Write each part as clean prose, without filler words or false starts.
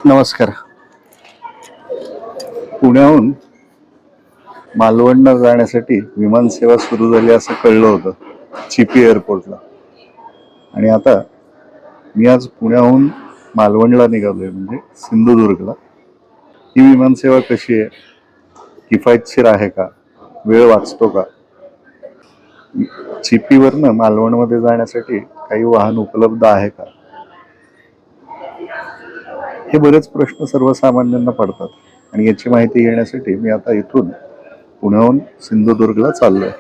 नमस्कार. पुण्याहून मालवणला जाण्यासाठी विमानसेवा सुरू झाली असं कळलं होतं चिपी एअरपोर्टला. आणि आता मी आज पुण्याहून मालवणला निघालोय, म्हणजे सिंधुदुर्गला. ही विमानसेवा कशी आहे, किफायतशीर आहे का, वेळ वाचतो का, चिपीवरनं मालवणमध्ये जाण्यासाठी काही वाहन उपलब्ध आहे का, हे बरेच प्रश्न सर्वसामान्यांना पडतात. आणि याची माहिती घेण्यासाठी मी आता इथून पुण्याहून सिंधुदुर्गला चाललोय.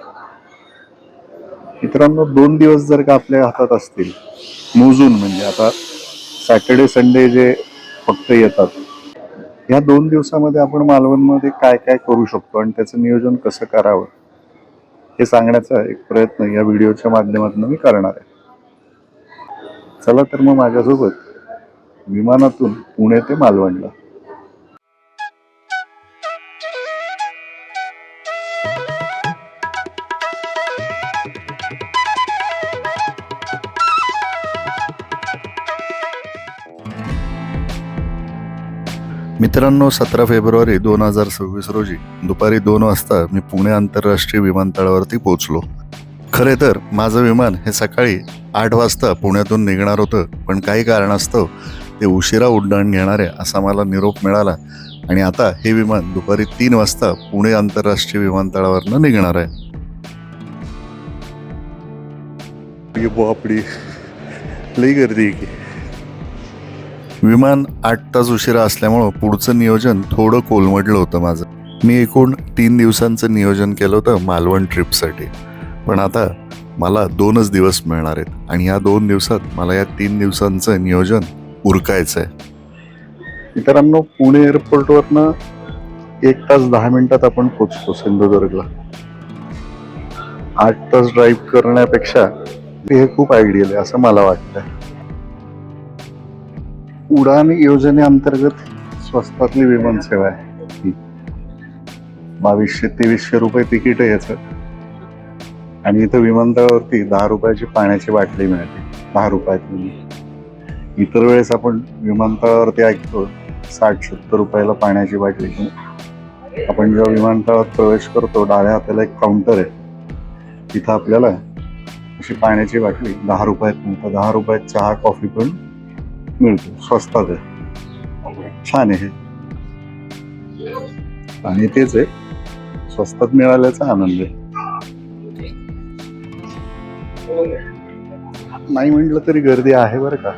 मित्रांनो, 2 दिवस जर का आपल्या हातात असतील मोजून, म्हणजे आता सॅटर्डे संडे जे फक्त येतात, ह्या 2 दिवसामध्ये आपण मालवणमध्ये काय काय करू शकतो आणि त्याचं नियोजन कसं करावं, हे सांगण्याचा एक प्रयत्न या व्हिडिओच्या माध्यमातून मी करणार आहे. चला तर मग माझ्यासोबत विमानातून पुणे ते मालवणला. मित्रांनो, 17 फेब्रुवारी 2026 रोजी दुपारी 2 वाजता मी पुणे आंतरराष्ट्रीय विमानतळावरती पोहोचलो. खरे तर माझं विमान हे सकाळी 8 वाजता पुण्यातून निघणार होतं, पण काही कारणास्तव ते उशिरा उड्डाण घेणार आहे असा मला निरोप मिळाला आणि आता हे विमान दुपारी 3 वाजता पुणे आंतरराष्ट्रीय विमानतळावरनं निघणार आहे. बापडी, लई गर्दी आहे की. विमान 8 तास उशिरा असल्यामुळं पुढचं नियोजन थोडं कोलमडलं होतं माझं. मी एकूण 3 दिवसांचं नियोजन केलं होतं मालवण ट्रिपसाठी, पण आता मला 2च दिवस मिळणार आहेत आणि या 2 दिवसात मला या 3 दिवसांचं नियोजन उरकायचं आहे. मित्रांनो, पुणे एअरपोर्टवरनं 1 तास 10 मिनिटात आपण पोचतो सिंधुदुर्गला. 8 तास ड्राईव्ह करण्यापेक्षा हे खूप आयडियल आहे असं मला वाटतं. उडान योजनेअंतर्गत स्वस्तातली विमानसेवा आहे ही. 2200-2300 रुपये तिकीट आहे याचं. आणि इथं विमानतळावरती 10 रुपयाची पाण्याची बाटली मिळते, 10 रुपयातली. इतर वेळेस आपण विमानतळावरती ऐकतो 60-70 रुपयाला पाण्याची बाटली. आपण जेव्हा विमानतळात प्रवेश करतो, डाव्या हाताला एक काउंटर आहे, तिथं आपल्याला अशी पाण्याची बाटली 10 रुपयात मिळतं. 10 रुपयात चहा कॉफी पण मिळतो, स्वस्तात आहे. छान आहे आणि तेच आहे, स्वस्तात मिळाल्याचा आनंद आहे. नाही म्हटलं तरी गर्दी आहे बरं का.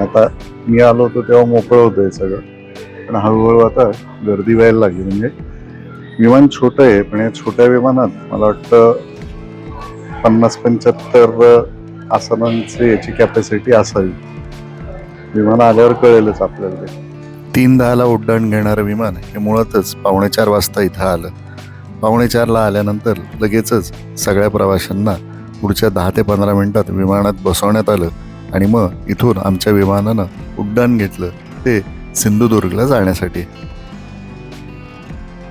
आता मी आलो होतो तेव्हा मोकळं होतं हे सगळं, पण हळूहळू आता गर्दी व्हायला लागली. म्हणजे विमान छोटं आहे, पण या छोट्या विमानात मला वाटतं 50-75 आसनांची याची कॅपॅसिटी असावी. विमान आल्यावर कळेलच आपल्याला. 3:10ला उड्डाण घेणारं विमान हे मुळातच 3:45 वाजता इथं आलं. 3:45ला आल्यानंतर लगेचच सगळ्या प्रवाशांना पुढच्या 10 ते 15 मिनिटात विमानात बसवण्यात आलं आणि मग इथून आमच्या विमानानं उड्डाण घेतलं ते सिंधुदुर्गला जाण्यासाठी.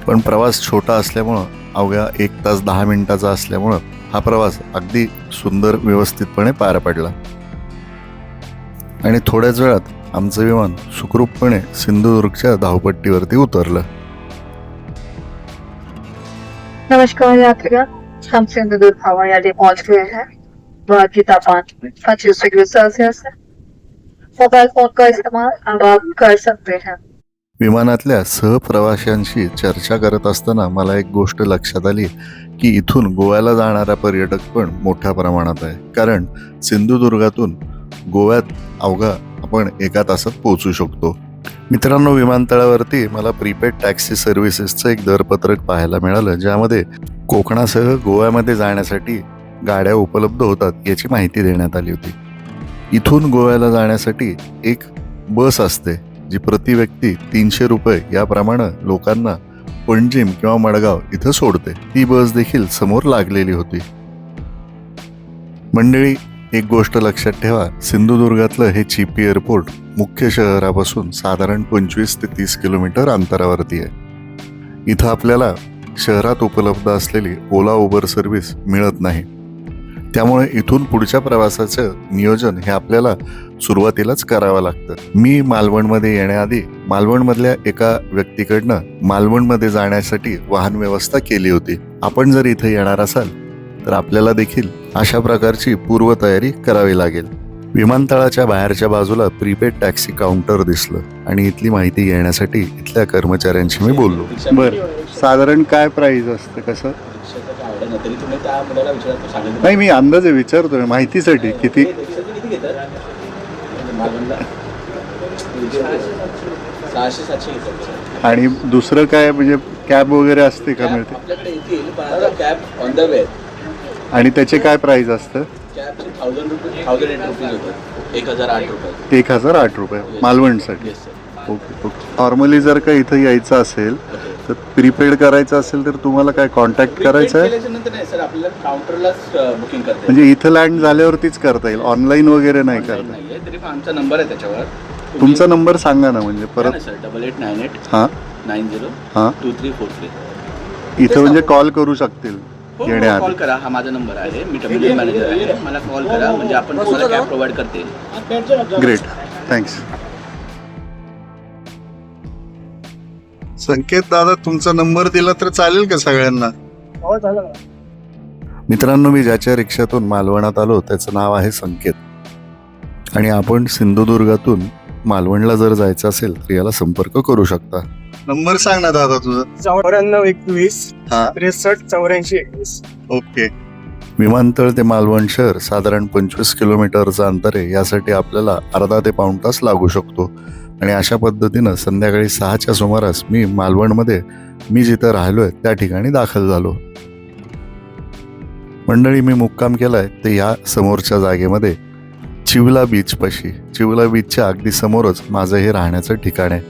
पण प्रवास छोटा असल्यामुळं, अवघ्या 1 तास 10 मिनिटाचा असल्यामुळं हा प्रवास अगदी सुंदर व्यवस्थितपणे पार पडला आणि थोड्याच वेळात आमचं विमान सुखरूपपणे सिंधुदुर्गच्या धावपट्टीवरती उतरलं. नमस्कार यात्रियों, हम सिंधुदुर्ग हवाई अड्डे पहुंच गए हैं। वहाँ की तापमान 25 डिग्री सेल्सियस है। मोबाइल फोन का इस्तेमाल अब आप कर सकते हैं। विमानातल्या सहप्रवाशांशी चर्चा करत असताना मला एक गोष्ट लक्षात आली की इथून गोव्याला जाणारा पर्यटक पण मोठ्या प्रमाणात आहे. कारण सिंधुदुर्गातून गोव्यात अवघा आपण 1 तासात पोहोचू शकतो. मित्रांनो, विमानतळावरती मला प्रीपेड टॅक्सी सर्व्हिसेसचं एक दरपत्रक पाहायला मिळालं, ज्यामध्ये कोकणासह गोव्यामध्ये जाण्यासाठी गाड्या उपलब्ध होतात याची माहिती देण्यात आली होती. इथून गोव्याला जाण्यासाठी एक बस असते जी प्रति व्यक्ती 300 रुपये याप्रमाणे लोकांना पणजीम किंवा मडगाव इथं सोडते. ती बस देखील समोर लागलेली होती. मंडळी, एक गोष्ट लक्षात ठेवा, सिंधुदुर्गातलं हे चिपी एअरपोर्ट मुख्य शहरापासून साधारण 25 ते 30 किलोमीटर अंतरावरती आहे. इथं आपल्याला शहरात उपलब्ध असलेली ओला उबर सर्व्हिस मिळत नाही. त्यामुळे इथून पुढच्या प्रवासाचं नियोजन हे आपल्याला सुरुवातीलाच करावं लागतं. मी मालवणमध्ये येण्याआधी मालवणमधल्या एका व्यक्तीकडनं मालवणमध्ये जाण्यासाठी वाहन व्यवस्था केली होती. आपण जर इथे येणार असाल तर आपल्याला देखील अशा प्रकारची पूर्वतयारी करावी लागेल. विमानतळाच्या बाहेरच्या बाजूला प्रीपेड टॅक्सी काउंटर दिसलं आणि इथली माहिती घेण्यासाठी इथल्या कर्मचाऱ्यांशी मी बोललो. बरं, साधारण काय प्राइस असतं कसं? रिक्षाचं काय आवडत नाही तरी तुम्ही त्या मुलाला विचारतो सांगितलं नाही, मी अंदाजे विचारतोय माहितीसाठी किती. किती घेतात मालवणला 600-700 घेतात. आणि दुसरं काय म्हणजे कॅब वगैरे असते का मिळते? आपल्याकडे येतील पण आता कॅब ऑन द वे आणि त्याचे काय प्राइस असतं? कॅबचे 1000 रुपये 1008 रुपीज होतात 1008 रुपये 1008 रुपये मालवणसाठी. Yes sir. Okay okay. Normally जर का इथं यायचं असेल तर प्रीपेड करायचं असेल तर तुम्हाला काय कॉन्टॅक्ट करायचं आहे? केल्याच्यानंतर नाही सर आपल्याला काउंटरलाच बुकिंग करता म्हणजे इथं लँड झाल्यावरतीच करता येईल, ऑनलाईन वगैरे नाही करता? नाहीये तरी पण आमचा नंबर आहे त्याच्यावर. तुमचा नंबर सांगा ना म्हणजे परत. सर 8898 हां 90 हां 2343. इथं म्हणजे कॉल करू शकतील हो कॉल येण्याआधी. करा. हा माझा नंबर आहे. मी टर्मिनल मॅनेजर आहे. मला कॉल करा म्हणजे आपण तुम्हाला कॅब प्रोव्हाइड करता येईल. Great, thanks. संकेत दादा, तुमचा नंबर दिला तर चालेल का सगळ्यांना? मित्रांनो, मी ज्याच्या रिक्षातून मालवणात आलो त्याचं नाव आहे संकेत आणि आपण सिंधुदुर्गातून मालवणला जर जायचं असेल तर याला संपर्क करू शकता. नंबर सांग ना दादा तुझा. 9421 हा 63 84 21. ओके. विमानतळ ते मालवण शहर साधारण 25 किलोमीटरचं अंतर आहे. यासाठी आपल्याला अर्धा ते पाऊण तास लागू शकतो आणि अशा पद्धतीनं संध्याकाळी 6च्या सुमारास मी मालवणमध्ये मी जिथं राहिलोय त्या ठिकाणी दाखल झालो. मंडळी, मी मुक्काम केलाय ते या समोरच्या जागेमध्ये चिवला बीच पाशी. चिवला बीचच्या अगदी समोरच माझं हे राहण्याचं ठिकाण आहे.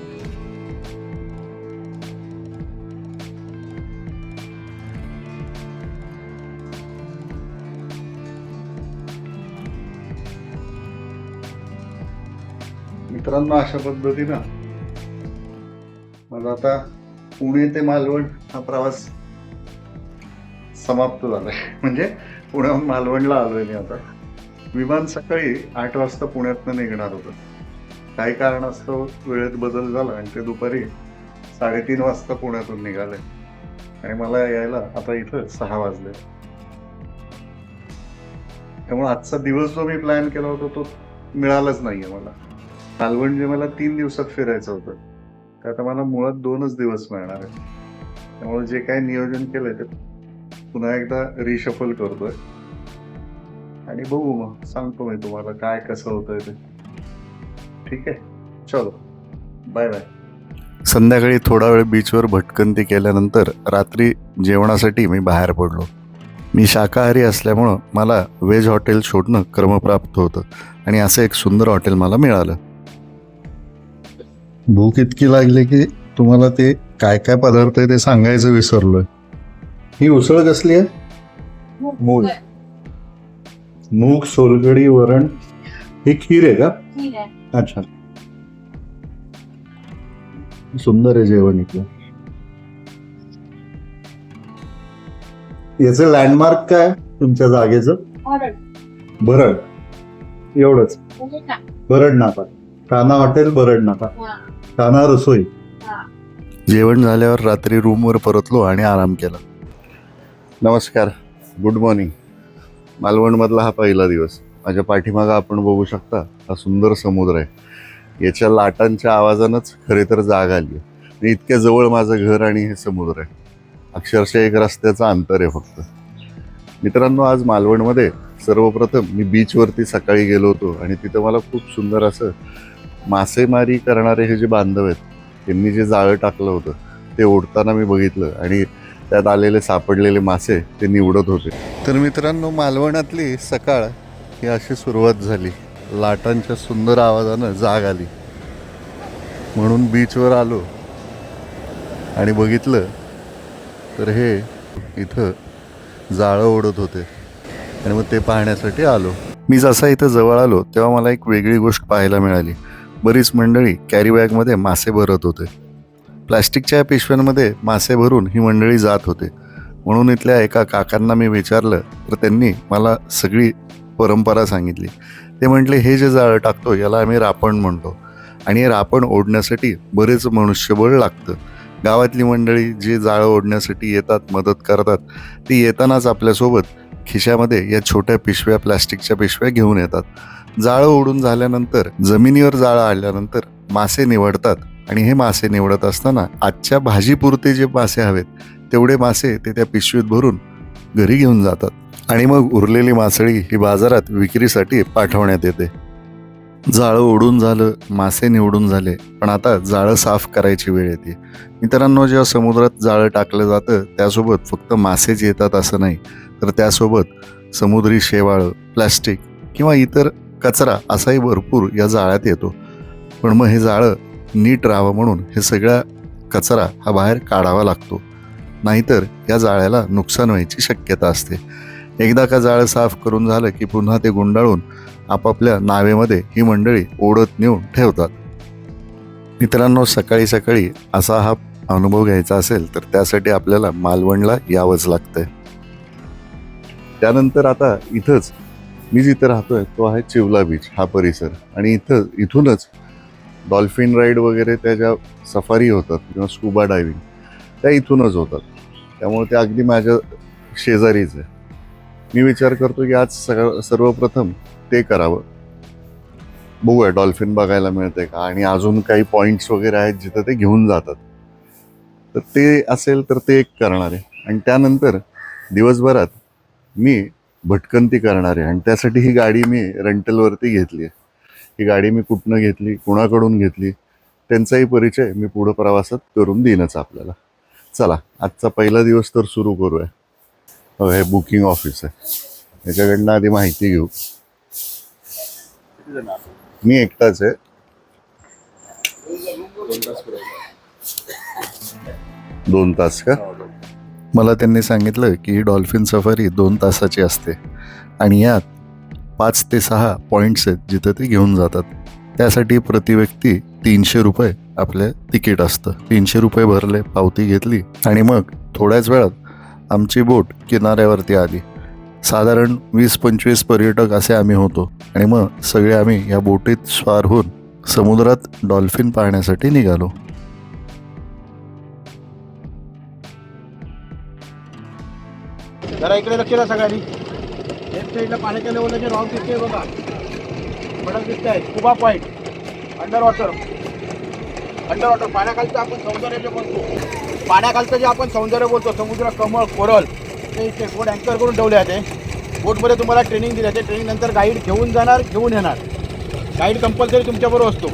मित्रांनो, अशा पद्धतीनं माझा आता पुणे ते मालवण हा प्रवास समाप्त झालाय. म्हणजे पुण्याहून मालवणला आलोय मी आता. विमान सकाळी 8 वाजता पुण्यातनं निघणार होतं. काही कारणास्तव वेळेत बदल झाला आणि ते दुपारी 3:30 वाजता पुण्यातून निघाले आणि मला यायला आता इथं 6 वाजले. त्यामुळे आजचा दिवस जो मी प्लॅन केला होता तो मिळालाच नाहीये मला. मालवण जे मला 3 दिवसात फिरायचं होतं ते आता मला मुळात 2च दिवस मिळणार आहे. त्यामुळे जे काही नियोजन केलंय ते पुन्हा एकदा रिशफल करतोय आणि बघू, मग सांगतो मी तुम्हाला काय कसं होतंय ते. ठीक आहे, चलो बाय बाय. संध्याकाळी थोडा वेळ बीचवर भटकंती केल्यानंतर रात्री जेवणासाठी मी बाहेर पडलो. मी शाकाहारी असल्यामुळं मला व्हेज हॉटेल शोधणं क्रमप्राप्त होतं आणि असं एक सुंदर हॉटेल मला मिळालं. भूक इतकी लागली की तुम्हाला ते काय काय पदार्थ आहे ते सांगायचं विसरलोय. ही उसळ कसली आहे? मूग, मूग, सोलकढी, वरण. ही खीर आहे का? अच्छा, सुंदर आहे जेवण इथलं. याचं लँडमार्क काय तुमच्या जागेचं? बरड. एवढंच? बरड नाका, काना हॉटेल बरड नाका, काना रसोई. जेवण झाल्यावर रात्री रूमवर परतलो आणि आराम केला. नमस्कार, गुड मॉर्निंग. मालवणमधला हा पहिला दिवस. माझ्या पाठीमागं आपण बघू शकता हा सुंदर समुद्र आहे. याच्या लाटांच्या आवाजानंच खरे तर जाग आली आहे. इतक्या जवळ माझं घर आणि हे समुद्र आहे. अक्षरशः एक रस्त्याचं अंतर आहे फक्त. मित्रांनो, आज मालवणमध्ये सर्वप्रथम मी बीचवरती सकाळी गेलो होतो आणि तिथं मला खूप सुंदर असं मासेमारी करणारे हे जे बांधव आहेत त्यांनी जे जाळं टाकलं होतं ते ओढताना मी बघितलं आणि त्यात आलेले सापडलेले मासे ते निवडत होते. तर मित्रांनो, मालवणातली सकाळ ही अशी सुरुवात झाली. लाटांच्या सुंदर आवाजानं जाग आली म्हणून बीचवर आलो आणि बघितलं तर हे इथं जाळं ओढत होते आणि मग ते पाहण्यासाठी आलो. मी जसा इथं जवळ आलो तेव्हा मला एक वेगळी गोष्ट पाहायला मिळाली. बरीच मंडळी कॅरी बॅगमध्ये मासे भरत होते. प्लॅस्टिकच्या पिशव्यांमध्ये मासे भरून ही मंडळी जात होते. म्हणून इथल्या एका काकांना मी विचारलं तर त्यांनी मला सगळी परंपरा सांगितली. ते म्हटले हे जे जाळं टाकतो याला आम्ही रापण म्हणतो आणि हे रापण ओढण्यासाठी बरेच मनुष्यबळ लागतं. गावातली मंडळी जे जाळं ओढण्यासाठी येतात, मदत करतात, ती येतानाच आपल्यासोबत खिशामध्ये या छोट्या पिशव्या, प्लॅस्टिकच्या पिशव्या घेऊन येतात. जाळं ओढून झाल्यानंतर जमिनीवर जाळं आल्यानंतर मासे निवडतात आणि हे मासे निवडत असताना आजच्या भाजीपुरते जे मासे हवेत तेवढे मासे ते त्या पिशवीत भरून घरी घेऊन जातात आणि मग उरलेली मासळी ही बाजारात विक्रीसाठी पाठवण्यात येते. जाळं ओढून झालं, मासे निवडून झाले, पण आता जाळं साफ करायची वेळ येते. मित्रांनो, जेव्हा समुद्रात जाळं टाकलं जातं त्यासोबत फक्त मासेच येतात असं नाही, तर त्यासोबत समुद्री शेवाळं, प्लॅस्टिक किंवा इतर कचरा असाही भरपूर या जाळ्यात येतो. पण मग हे जाळं नीट राहावं म्हणून हे सगळा कचरा हा बाहेर काढावा लागतो, नाहीतर या जाळ्याला नुकसान व्हायची शक्यता असते. एकदा का जाळं साफ करून झालं की पुन्हा ते गुंडाळून आपापल्या नावेमध्ये ही मंडळी ओढत नेऊन ठेवतात. मित्रांनो, सकाळी सकाळी असा हा अनुभव घ्यायचा असेल तर त्यासाठी आपल्याला मालवणला यावंच लागतंय. त्यानंतर आता इथंच मी जिथं राहतोय तो आहे चिवला बीच हा परिसर, आणि इथूनच डॉल्फिन राईड वगैरे त्या ज्या सफारी होतात किंवा स्कुबा डायव्हिंग त्या इथूनच होतात. त्यामुळे ते अगदी माझ्या शेजारीच आहे. मी विचार करतो की आज सर्वप्रथम ते करावं. बघूया डॉल्फिन बघायला मिळते का, आणि अजून काही पॉईंट्स वगैरे आहेत जिथं ते घेऊन जातात, तर ते असेल तर ते एक करणार आहे. आणि त्यानंतर दिवसभरात मी भटकंती करणार आहे, आणि त्यासाठी ही गाडी मी रेंटलवरती घेतली आहे. ही गाडी मी कुठनं घेतली, कुणाकडून घेतली, त्यांचाही परिचय मी पुढं प्रवासात करून देईनच आपल्याला. चला, आजचा पहिला दिवस तर सुरू करूया. हे बुकिंग ऑफिस आहे, याच्याकडनं आधी माहिती घेऊ. मी एकटाच आहे. 2 तास का? मला त्यांनी सांगितलं की ही डॉल्फिन सफारी 2 तासाची असते आणि यात 5 ते 6 पॉईंट्स आहेत जिथं ते घेऊन जातात. त्यासाठी प्रति व्यक्ती 300 रुपये आपले तिकीट असतं. 300 रुपये भरले, पावती घेतली आणि मग थोड्याच वेळात आमची बोट किनाऱ्यावरती आली. साधारण 20-25 पर्यटक असे आम्ही होतो आणि मग सगळे आम्ही या बोटीत स्वार होऊन समुद्रात डॉल्फिन पाहण्यासाठी निघालो. जरा इकडे लक्ष द्या सगळ्यांनी. लेफ्ट साईडला पाण्याच्या लेवलला जे रॉक दिसते बघा, बडक दिसत आहे. स्कुबा पॉईंट, अंडर वॉटर पाण्याखालचं आपण सौंदर्य जे बोलतो, पाण्याखालचं जे आपण सौंदर्य बोलतो, समुद्र, कमळ, कोरल, ते इथे बोट अँकर करून ठेवले आहे. ते बोटमध्ये तुम्हाला ट्रेनिंग दिली आहे. ट्रेनिंग नंतर गाईड घेऊन जाणार, घेऊन येणार. गाईड कंपल्सरी तुमच्याबरोबर असतो.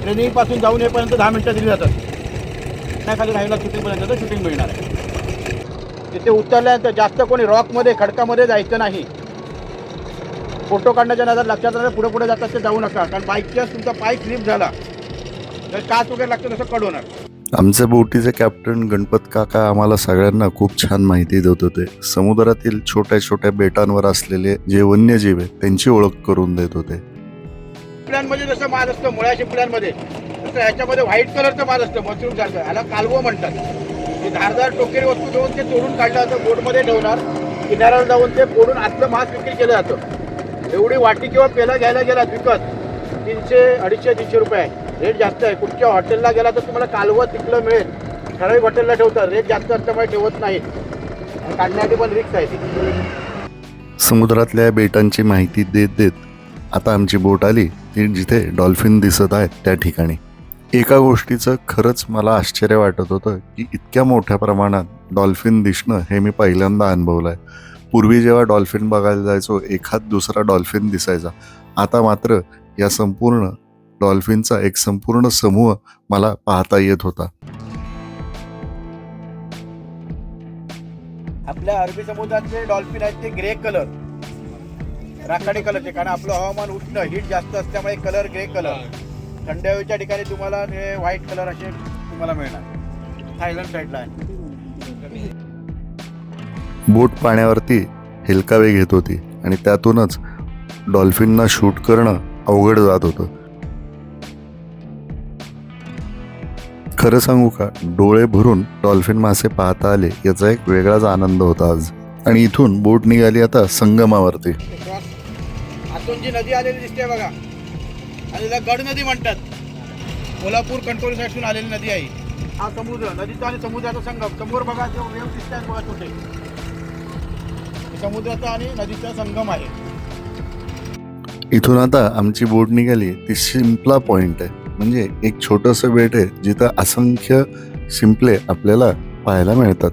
ट्रेनिंगपासून जाऊन येईपर्यंत 10 मिनिटं दिली जातात. त्याखाली राहिला शूटिंगपर्यंत शूटिंग मिळणार आहे. तिथे उतरल्यानंतर जास्त कोणी रॉकमध्ये, खडकामध्ये जायचं नाही. फोटो काढण्याच्या नंतर लक्षात राहतं, पुढे पुढे जातात ते जाऊ नका, कारण बाईकच्या तुमचा पाय स्लिप झाला तर काच वगैरे लागतं, तसं कड होणार. आमचे बोटीचे कॅप्टन गणपत काका आम्हाला सगळ्यांना खूप छान माहिती देत होते. समुद्रातील छोट्या छोट्या बेटांवर असलेले जे वन्यजीव आहेत त्यांची ओळख करून देत होते. शिंपल्यांमध्ये जसं माल असतं, मुळ्या शिंपल्यांमध्ये, तसं ह्याच्यामध्ये व्हाईट कलरचं माल असतं, मशरूम सारखं. ह्याला कालवं म्हणतात. ते धारदार टोकेरी वस्तू घेऊन ते तोडून काढलं जातं, बोटमध्ये ठेवणार, किनाऱ्याला जाऊन ते फोडून आतलं मास विक्री केलं जातं. एवढी वाटी किंवा पेला घ्यायला गेला विकत 300, 250, 300 रुपये आहे. रेट जास्त आहे. कुठच्या हॉटेलला गेला तर तुम्हाला कालवं तिकलं मिळेल. ठराविक हॉटेलला ठेवतात, रेट जास्त असल्यामुळे ठेवत नाहीत. काढण्यासाठी पण रिस्क आहे ती. समुद्रातल्या बेटांची माहिती देत देत आता आमची बोट आली ती जिथे डॉल्फिन दिसत आहेत त्या ठिकाणी. एका गोष्टीचं खरंच मला आश्चर्य वाटत होतं की इतक्या मोठ्या प्रमाणात डॉल्फिन दिसणं हे मी पहिल्यांदा अनुभवलं आहे. पूर्वी जेव्हा डॉल्फिन बघायला जायचो एखाद दुसरा डॉल्फिन दिसायचा, आता मात्र या संपूर्ण डॉल्फिनचा एक संपूर्ण समूह मला पाहता येत होता. आपल्या अरबी समुद्रातले डॉल्फिन आहेत ते ग्रे कलर, राखाडी कलरचे, कारण आपलं हवामान उष्ण, हीट जास्त असल्यामुळे कलर ग्रे कलर. थंड हवेच्या ठिकाणी तुम्हाला हे व्हाईट कलर असे तुम्हाला मिळणार. थायलंड साईडला आहे. बोट पाण्यावरती हेलकावे घेत होती आणि त्यातूनच डॉल्फिनना शूट करणं अवघड जात होतं. खरं सांगू का, डोळे भरून डॉल्फिन मासे पाहता आले याचा एक वेगळाच आनंद होता आज. आणि इथून बोट निघाली आता संगमावरती. आतून जी नदी आलेली दिसते बघा, आणि तिला गड नदी म्हणतात. कोल्हापूर कंट्रोल साईडून आलेली नदी आहे. हा समुद्र, नदीचा आणि समुद्राचा संगम. समोर बघा जे वेव दिसत आहेत बघा छोटे, समुद्राचा आणि नदीचा संगम आहे. इथून आता आमची बोट निघाली ती शिंपला पॉइंट आहे. म्हणजे एक छोटंसं बेट आहे जिथं असंख्य शिंपले आपल्याला पाहायला मिळतात.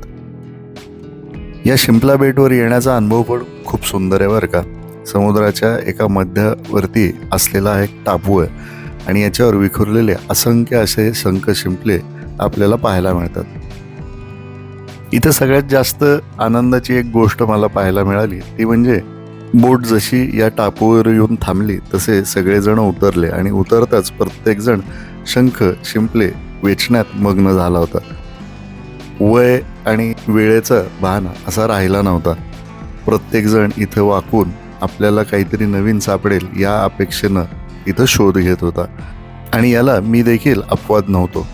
या शिंपला बेटवर येण्याचा अनुभव पण खूप सुंदर आहे बरं का. समुद्राच्या एका मध्यवर्ती असलेला हा एक टापू आहे आणि याच्यावर विखुरलेले असंख्य असे शंख शिंपले आपल्याला पाहायला मिळतात. इथं सगळ्यात जास्त आनंदाची एक गोष्ट मला पाहायला मिळाली ती म्हणजे बोट जशी या टापूवर येऊन थांबली तसे सगळेजण उतरले आणि उतरताच प्रत्येकजण शंख शिंपले वेचण्यात मग्न झाला होता. वय आणि वेळेचा भान असा राहिला नव्हता. प्रत्येकजण इथं वाकून आपल्याला काहीतरी नवीन सापडेल या अपेक्षेनं इथं शोध घेत होता. आणि याला मी देखील अपवाद नव्हतो.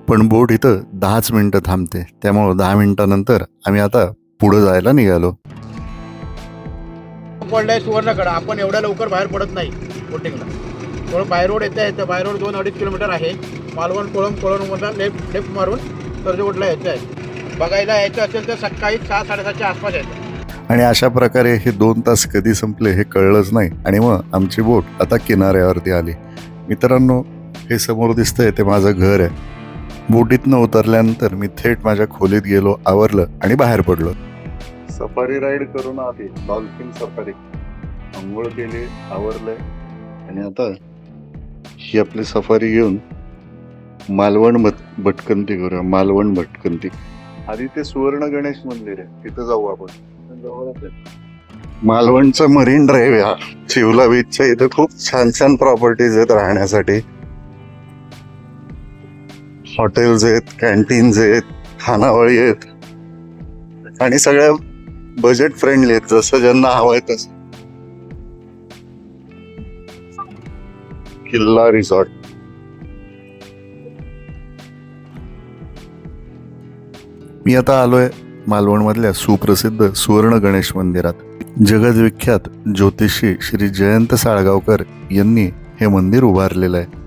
पण बोट इथं 10च मिनिटं थांबते, त्यामुळं 10 मिनिटानंतर आम्ही आता पुढे जायला निघालो. पडलाय सुवर्णकडा. आपण एवढ्या लवकर बाहेर पडत नाही बोटिंगला. थोडं बाय रोड येतं बाय रोड 2-2.5 किलोमीटर आहे. मालवण कोळममधून लेफ्ट मारून सर्जेकोटला यायचं आहे. बघायला यायचं असेल तर सकाळी 6-7:30च्या आसपास यायचं. आणि अशा प्रकारे हे 2 तास कधी संपले हे कळलंच नाही. आणि मग आमची बोट आता किनाऱ्यावरती आली. मित्रांनो, हे समोर दिसतंय ते माझं घर आहे. बोटीतनं उतरल्यानंतर मी थेट माझ्या खोलीत गेलो, आवरलं आणि बाहेर पडलो. सफारी राईड करून आली, डॉल्फिन सफारी. आंघोळ केली, आवरलंय आणि आता ही आपली सफारी घेऊन मालवण भटकंती करूया. मालवण भटकंती. आधी ते सुवर्ण गणेश मंदिर आहे, तिथं जाऊ आपण. मालवणचं मरीन ड्राईव्ह हा चिवला बीचच्या इथं खूप छान छान प्रॉपर्टीज आहेत राहण्यासाठी. हॉटेल्स आहेत, कॅन्टीन्स आहेत, खानावळी आहेत आणि सगळ्या बजेट फ्रेंडली आहेत, जसं ज्यांना हवंय तसं. किल्ला रिसॉर्ट. मी आता आलोय मालवणमधल्या सुप्रसिद्ध सुवर्ण गणेश मंदिरात. जगद्विख्यात ज्योतिषी श्री जयंत साळगावकर यांनी हे मंदिर उभारलेलं आहे.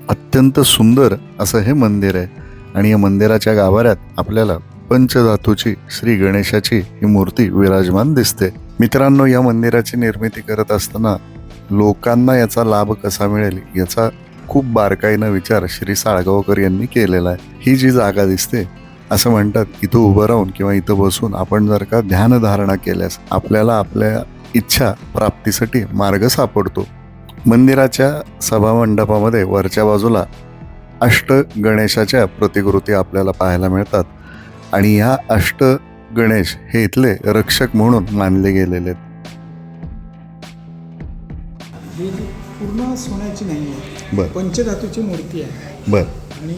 अत्यंत सुंदर असं हे मंदिर आहे आणि या मंदिराच्या गाभाऱ्यात आपल्याला पंचधातूची श्री गणेशाची ही मूर्ती विराजमान दिसते. मित्रांनो, या मंदिराची निर्मिती करत असताना लोकांना याचा लाभ कसा मिळेल याचा खूप बारकाईनं विचार श्री साळगावकर यांनी केलेला आहे. ही जी जागा दिसते, असं म्हणतात इथं उभं राहून किंवा इथं बसून आपण जर का ध्यानधारणा केल्यास आपल्याला आपल्या इच्छा प्राप्तीसाठी मार्ग सापडतो. मंदिराच्या सभामंडपामध्ये वरच्या बाजूला अष्ट गणेशाच्या प्रतिकृती आपल्याला पाहायला मिळतात आणि ह्या अष्ट गणेश हे इथले रक्षक म्हणून मानले गेलेले आहेत. ही पूर्ण सोन्याची नाही आहे, बर पंचधातूची मूर्ती आहे बर. आणि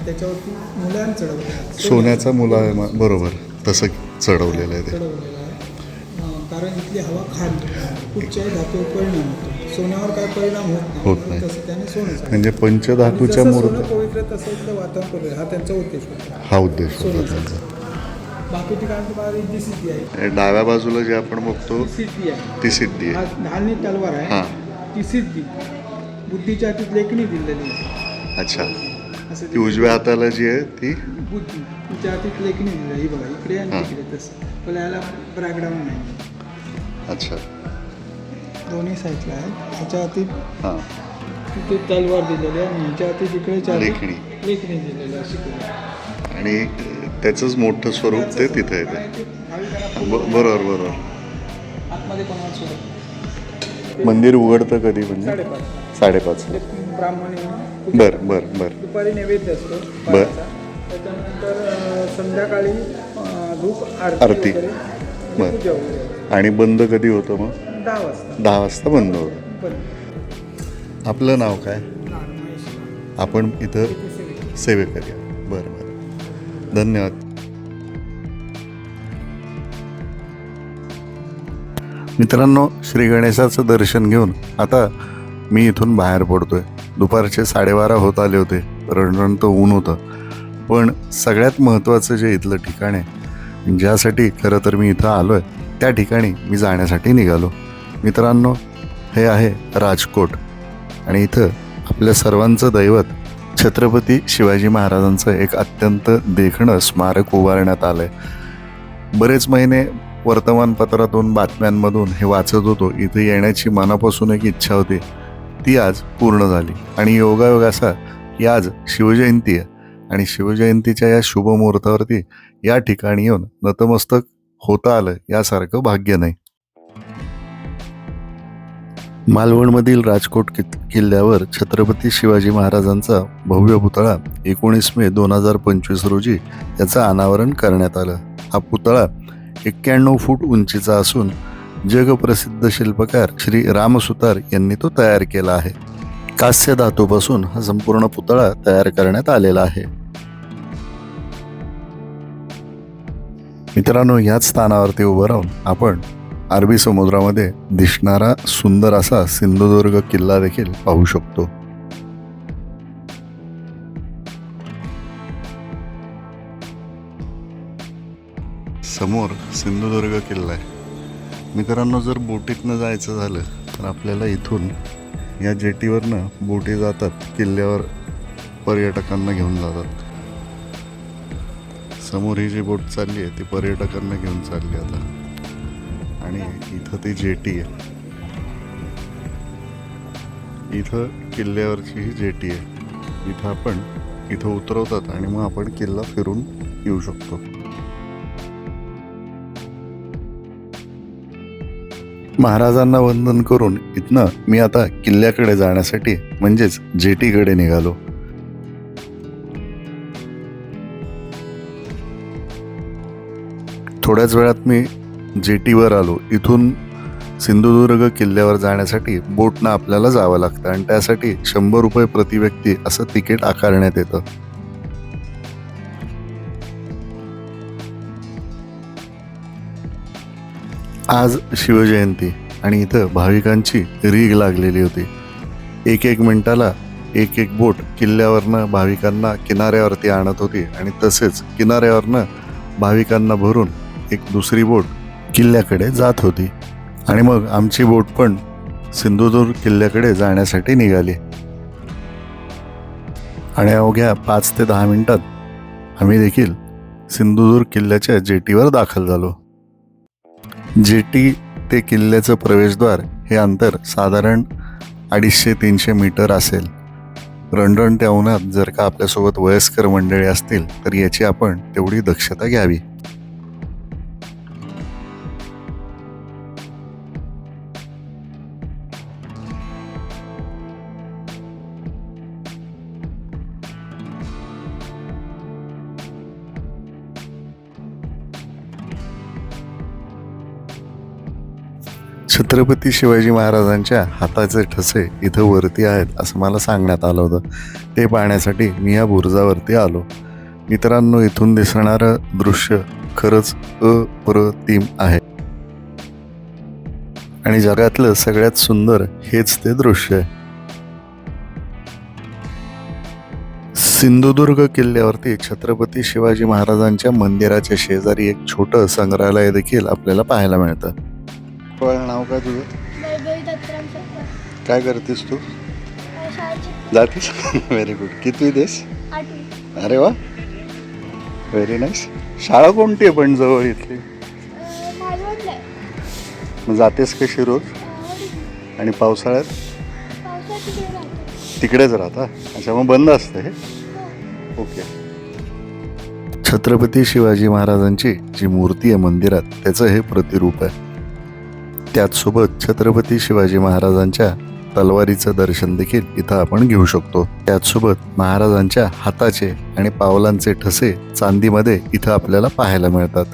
त्याच्यावरती मुलांना चढवतात. सोन्याचा मुला बरोबर तसं चढवलेलं आहे ते. चढवलेलं आहे कारण इथली हवा खाली कुठच्याही धातूवर परिणाम होतो. सोन्यावर काय परिणाम होत नाही. तसं त्याने सोनं म्हणजे पंचधातूच्या सोनं मूर्ती. पवित्र तसं इथलं वातावरण पवित्र, हा त्यांचा उद्देश होता. हा उद्देश होता त्यांचा. बाकी ठिकाणी बाहेर जी सिद्धी आहे, डाव्या बाजूला जे आपण बघतो ती सिद्धी आहे. ती सिद्धी हा आहे. ढालणी तलवार आहे, हा, ती सिद्धी बुद्धीच्या हातीत लेखणी दिलेली आहे. अच्छा. असं ती उजव्या हाताला जी आहे ती बुद्धी तिच्या हातीत लेखणी दिली आहे. ही बघा इकडे आणि हा. तिकडे तसं. पण याला ब्रॅकडाऊन नाही, अच्छा. दोन्ही साईडला आहे. ह्याच्या हातीत हा, तिथे तलवार दिलेली आहे आणि ह्याच्या हातीत इकडे लेखणी. लेखणी दिलेली आहे शिकवली. आणि त्याचंच मोठं स्वरूप ते तिथे येते. काय ते भाविकांना बरोबर बरोबर. आतमध्ये पण सोडत. मंदिर उघडतं कधी म्हणजे 5:30 5:30. ब्राह्मण बर बर बर दुपारी नैवेद्य असतो बर. पाण्याचा. त्याच्यानंतर संध्याकाळी धूप आरती. वगैरे, बर. पूजा वगैरे. आणि बंद कधी होतं मग? 10 वाजता 10 वाजता बंद होतं. पण आपलं नाव काय? आपण इथं सेवेकरी आहे. बरं बरं, धन्यवाद. मित्रांनो, श्री गणेशाचं दर्शन घेऊन आता मी इथून बाहेर पडतोय. दुपारचे 12:30 होत आले होते. रणरणतं ऊन होतं. पण सगळ्यात महत्त्वाचं जे इथलं ठिकाण आहे, ज्यासाठी खरं तर मी इथं आलो आहे, त्या ठिकाणी मी जाण्यासाठी निघालो. मित्रांनो, हे आहे राजकोट. आणि इथं आपल्या सर्वांचं दैवत छत्रपती शिवाजी महाराजांचं एक अत्यंत देखणं स्मारक उभारण्यात आलं आहे. बरेच महिने वर्तमानपत्रातून बातम्यांमधून हे वाचत होतो. इथे येण्याची मनापासून एक इच्छा होती, ती आज पूर्ण झाली. आणि योगायोग असा की आज शिवजयंती आहे आणि शिवजयंतीच्या या शुभमुहूर्तावरती या ठिकाणी येऊन नतमस्तक होता आलं यासारखं भाग्य नाही. मालवणमधील राजकोट किल्ल्यावर छत्रपती शिवाजी महाराजांचा भव्य पुतळा 19 मे 2025 रोजी याचं अनावरण करण्यात आलं. हा पुतळा 91 फूट उंचीचा असून जगप्रसिद्ध शिल्पकार श्री रामसुतार यांनी तो तयार केला आहे. कास्य धातूपासून हा संपूर्ण पुतळा तयार करण्यात आलेला आहे. मित्रांनो, याच स्थानावरती उभं राहून आपण अरबी समुद्रामध्ये दिसणारा सुंदर असा सिंधुदुर्ग किल्ला देखील पाहू शकतो. समोर सिंधुदुर्ग किल्ला आहे. मित्रांनो, जर बोटीतनं जायचं झालं तर आपल्याला इथून या जेटीवरनं बोटी जातात, किल्ल्यावर पर्यटकांना घेऊन जातात. समोर ही जी बोट चालली आहे ती पर्यटकांना घेऊन चालली आता. आणि इथं ती जेटी आहे. इथं किल्ल्यावरची ही जेटी आहे. इथं आपण इथं उतरवतात आणि मग आपण किल्ला फिरून येऊ शकतो. महाराजांना वंदन करून इथनं मी आता किल्ल्याकडे जाण्यासाठी म्हणजेच जेटीकडे निघालो. थोड्याच वेळात मी जेटीवर आलो. इथून सिंधुदुर्ग किल्ल्यावर जाण्यासाठी बोटनं आपल्याला जावं लागतं आणि त्यासाठी 100 रुपये प्रति व्यक्ती असं तिकीट आकारण्यात येतं. आज शिवजयंती आणि इथं भाविकांची रीघ लागलेली होती. एक मिनिटाला एक बोट किल्ल्यावरनं भाविकांना किनाऱ्यावरती आणत होती आणि तसेच किनाऱ्यावरनं भाविकांना भरून एक दुसरी बोट किल्ल्याकडे जात होती. आणि मग आमची बोट पण सिंधुदुर्ग किल्ल्याकडे जाण्यासाठी निघाली. आणि अवघ्या 5 ते 10 मिनिटात आम्ही देखील सिंधुदुर्ग किल्ल्याच्या जेटीवर दाखल झालो. जेटी ते किल्ल्याचं प्रवेशद्वार हे अंतर साधारण 250-300 मीटर असेल. रणरणत्या उन्हात जर का आपल्यासोबत वयस्कर मंडळी असतील तर याची आपण तेवढी दक्षता घ्यावी. छत्रपती शिवाजी महाराजांच्या हाताचे ठसे इथं वरती आहेत असं मला सांगण्यात आलं होतं. ते पाहण्यासाठी मी या बुरुजावरती आलो. मित्रांनो, इथून दिसणारं दृश्य खरंच अप्रतिम आहे आणि जगातलं सगळ्यात सुंदर हेच ते दृश्य आहे. सिंधुदुर्ग किल्ल्यावरती छत्रपती शिवाजी महाराजांच्या मंदिराच्या शेजारी एक छोटं संग्रहालय देखील आपल्याला पाहायला मिळतं. नाव काय तुझं? काय करतेस तू? जातीस? Very good. किती देस? अरे वा, व्हेरी नाईस. शाळा कोणती आहे पण जवळ इथली? मग जातेस कशी रोज? आणि पावसाळ्यात तिकडेच राहता? अच्छा, मग बंद असतं हे? ओके. छत्रपती शिवाजी महाराजांची जी मूर्ती आहे मंदिरात त्याचं हे प्रतिरूप आहे. त्याचसोबत छत्रपती शिवाजी महाराजांच्या तलवारीचं दर्शन देखील इथं आपण घेऊ शकतो. त्याचसोबत महाराजांच्या हाताचे आणि पावलांचे ठसे चांदीमध्ये इथं आपल्याला पाहायला मिळतात.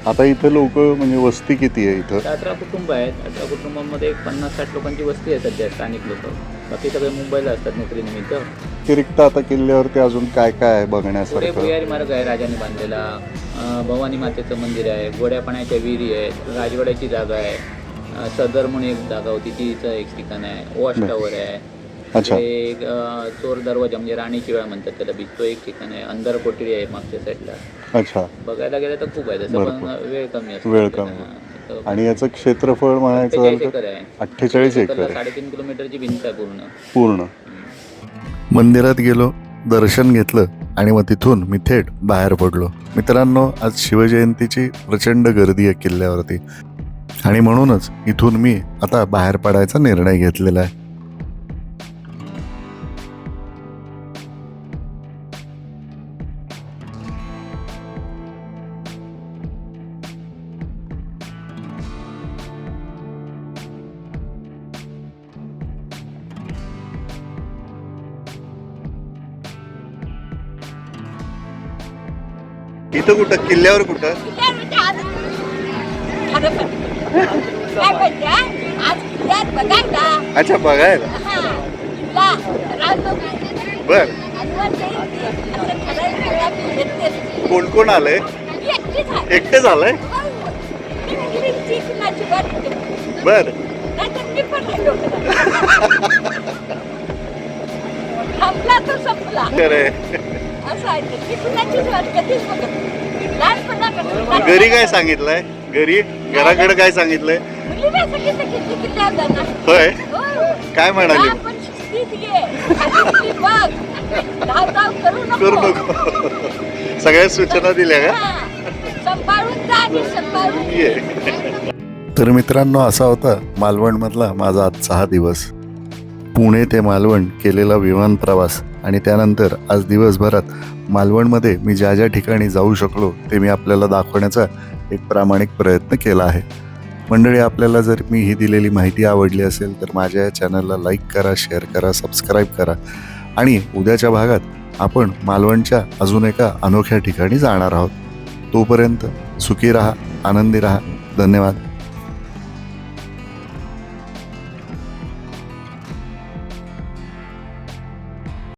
आता इथं लोक म्हणजे वस्ती किती आहे इथं? 18 कुटुंब आहेत. 18 कुटुंबांमध्ये 50-60 लोकांची वस्ती आहे सध्या, स्थानिक लोक. बाकी सगळे मुंबईला असतात नोकरीनिमित्त. व्यतिरिक्त आता किल्ल्यावरती अजून काय काय आहे पुढे बघण्यासारखं? भुयारी मार्ग आहे राजाने बांधलेला, भवानी मातेचं मंदिर आहे, गोड्या पाण्याच्या विहिरी आहेत, राजवाड्याची जागा आहे, सदर म्हणून एक जागा होती तिचं एक ठिकाण आहे, वॉच टावर आहे, अच्छा. ते एक चोर दरवाजा म्हणजे राणीची वेळा म्हणतात त्याला बीच, तो एक ठिकाण आहे, अंधार कोठडी आहे मागच्या साईडला. अच्छा. बघायला गेलं तर खूप आहे तसं, पण भरपूर. वेळ कमी असतो. वेळ कमी. तर आणि याचं क्षेत्रफळ म्हणायचं 48 झालं एकर तर आहे. 48 एकर आहे 3.5 किलोमीटरची भिंत आहे पूर्ण. पूर्ण. मंदिरात गेलो, दर्शन घेतलं आणि मग तिथून मी थेट बाहेर पडलो. मित्रांनो, आज शिवजयंतीची प्रचंड गर्दी आहे किल्ल्यावरती आणि म्हणूनच इथून मी आता बाहेर पडायचा निर्णय घेतलेला आहे. इथं कुठं किल्ल्यावर कुठं? अच्छा, बघायला. बर, कोण कोण आलंय? एकटे झालंय? बर. खरंय. घरी काय सांगितलंय? घराकडे काय सांगितलंय? होय, काय म्हणाली? करू नको. सगळ्या सूचना दिल्या का? ये. तर मित्रांनो, असा होता मालवणमधला माझा आजचा हा दिवस. पुणे ते मालवण केलेला विमान प्रवास आणि त्यानंतर आज दिवसभरात मालवणमध्ये मी ज्या ज्या ठिकाणी जाऊ शकलो ते मी आपल्याला दाखवण्याचा एक प्रामाणिक प्रयत्न केला आहे. मंडळी, आपल्याला जर मी ही दिलेली माहिती आवडली असेल तर माझ्या या चॅनलला लाईक करा, शेअर करा, सबस्क्राईब करा आणि उद्याच्या भागात आपण मालवणच्या अजून एका अनोख्या ठिकाणी जाणार आहोत. तोपर्यंत सुखी राहा, आनंदी राहा. धन्यवाद.